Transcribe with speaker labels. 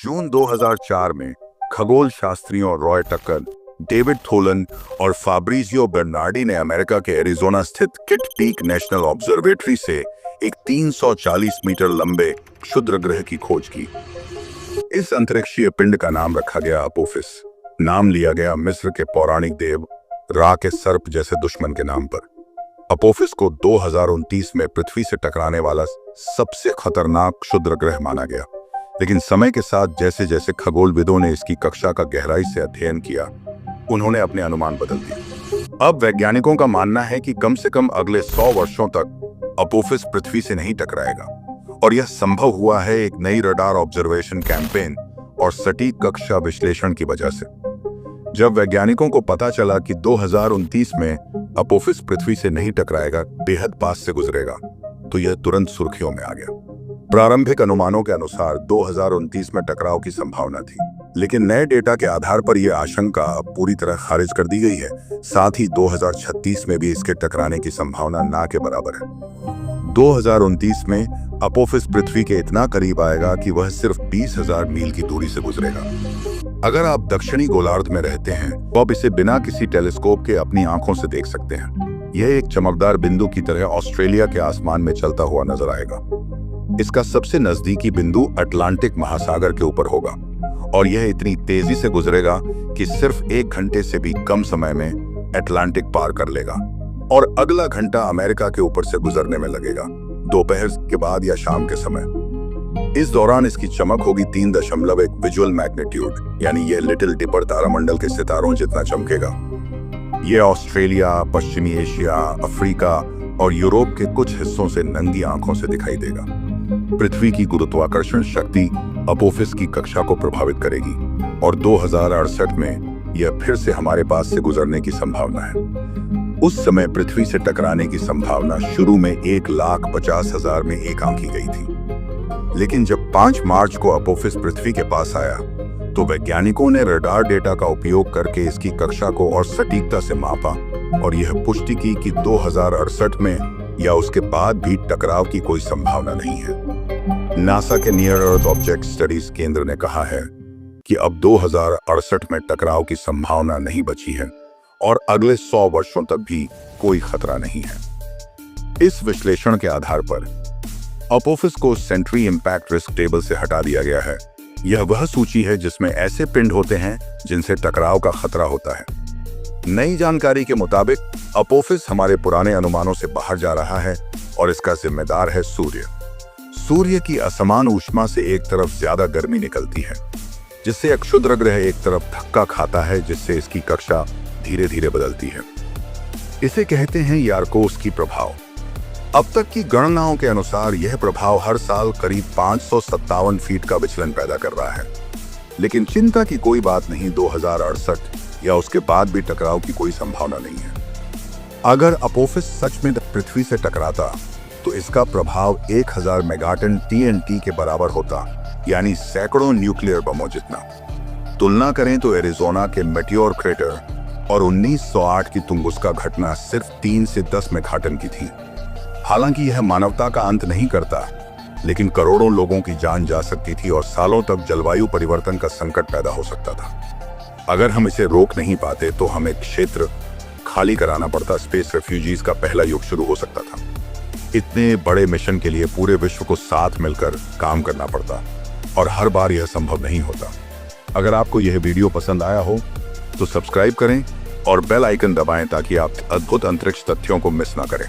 Speaker 1: जून 2004 में खगोल शास्त्रियों रॉय टक्कर, डेविड थोलन और फाब्रिजियो बर्नार्डी ने अमेरिका के एरिजोना स्थित किट पीक नेशनल ऑब्जर्वेटरी से एक 340 मीटर लंबे क्षुद्र ग्रह की खोज की। इस अंतरिक्षीय पिंड का नाम रखा गया अपोफिस। नाम लिया गया मिस्र के पौराणिक देव रा के सर्प जैसे दुश्मन के नाम पर। अपोफिस को 2029 में पृथ्वी से टकराने वाला सबसे खतरनाक क्षुद्र ग्रह माना गया, लेकिन समय के साथ जैसे जैसे खगोलविदों ने इसकी कक्षा का गहराई से अध्ययन किया, उन्होंने अपने अनुमान बदल दिए। अब वैज्ञानिकों का मानना है कि कम से कम अगले 100 वर्षों तक अपोफिस पृथ्वी से नहीं टकराएगा, और यह संभव हुआ है एक नई रडार ऑब्जर्वेशन कैंपेन और सटीक कक्षा विश्लेषण की वजह से। जब वैज्ञानिकों को पता चला कि 2029 में अपोफिस पृथ्वी से नहीं टकराएगा, बेहद पास से गुजरेगा, तो यह तुरंत सुर्खियों में आ गया। प्रारंभिक अनुमानों के अनुसार 2029 में टकराव की संभावना थी, लेकिन नए डेटा के आधार पर यह आशंका पूरी तरह खारिज कर दी गई है। साथ ही 2036 में भी इसके टकराने की संभावना ना के बराबर है। 2029 में अपोफिस पृथ्वी के इतना करीब आएगा कि वह सिर्फ 20,000 मील की दूरी से गुजरेगा। अगर आप दक्षिणी गोलार्ध में रहते हैं तो आप इसे बिना किसी टेलीस्कोप के अपनी आंखों से देख सकते हैं। यह एक चमकदार बिंदु की तरह ऑस्ट्रेलिया के आसमान में चलता हुआ नजर आएगा। इसका सबसे नजदीकी बिंदु अटलांटिक महासागर के ऊपर होगा, और यह इतनी तेजी से गुजरेगा कि सिर्फ 1 घंटे से भी कम समय में अटलांटिक पार कर लेगा, और अगला घंटा अमेरिका के ऊपर से गुजरने में लगेगा, दोपहर के बाद या शाम के समय। इस दौरान इसकी चमक होगी 3.1 विजुअल मैग्नीट्यूड, यानी यह लिटिल डिपर तारामंडल के सितारों जितना चमकेगा। यह ऑस्ट्रेलिया, पश्चिमी एशिया, अफ्रीका और यूरोप के कुछ हिस्सों से नंगी आंखों से दिखाई देगा। पृथ्वी की गुरुत्वाकर्षण शक्ति अपोफिस की कक्षा को प्रभावित करेगी, और 2068 में यह फिर से हमारे पास से गुजरने की संभावना है। उस समय पृथ्वी से टकराने की संभावना शुरू में 1,50,000 में एक आंकी गई थी, लेकिन जब 5 मार्च को अपोफिस पृथ्वी के पास आया तो वैज्ञानिकों ने रडार डेटा का उपयोग करके इसकी कक्षा को और सटीकता से मापा, और यह पुष्टि की कि 2068 में या उसके बाद भी टकराव की कोई संभावना नहीं है। नासा के नियर अर्थ ऑब्जेक्ट स्टडीज केंद्र ने कहा है कि अब 2068 में टकराव की संभावना नहीं बची है, और अगले 100 वर्षों तक भी कोई खतरा नहीं है। इस विश्लेषण के आधार पर अपोफिस को सेंट्री इंपैक्ट रिस्क टेबल से हटा दिया गया है। यह वह सूची है जिसमें ऐसे पिंड होते हैं जिनसे टकराव का खतरा होता है। नई जानकारी के मुताबिक अपोफिस हमारे पुराने अनुमानों से बाहर जा रहा है, और इसका जिम्मेदार है सूर्य। सूर्य की असमान ऊष्मा से एक तरफ ज्यादा गर्मी निकलती है, जिससे क्षुद्र ग्रह एक तरफ धक्का खाता है, जिससे इसकी कक्षा धीरे धीरे बदलती है। इसे कहते हैं यारकोस की प्रभाव। अब तक की गणनाओं के अनुसार यह प्रभाव हर साल करीब 557 फीट का विचलन पैदा कर रहा है, लेकिन चिंता की कोई बात नहीं। 2068 या उसके बाद भी टकराव की कोई संभावना नहीं है। अगर अपोफिस सच में पृथ्वी से टकराता तो इसका प्रभाव 1000 मेगाटन TNT के बराबर होता, यानी सैकड़ों न्यूक्लियर बमों जितना। तुलना करें तो एरिजोना के मेटियोर क्रेटर और 1908 की तुंगुस्का घटना सिर्फ 3 से 10 मेगाटन की थी। हालांकि यह मानवता का अंत नहीं करता, लेकिन करोड़ों लोगों की जान जा सकती थी, और सालों तक जलवायु परिवर्तन का संकट पैदा हो सकता था। अगर हम इसे रोक नहीं पाते तो हमें क्षेत्र खाली कराना पड़ता। स्पेस रेफ्यूजीज का पहला युग शुरू हो सकता था। इतने बड़े मिशन के लिए पूरे विश्व को साथ मिलकर काम करना पड़ता, और हर बार यह संभव नहीं होता। अगर आपको यह वीडियो पसंद आया हो तो सब्सक्राइब करें और बेल आइकन दबाएं, ताकि आप अद्भुत अंतरिक्ष तथ्यों को मिस ना करें।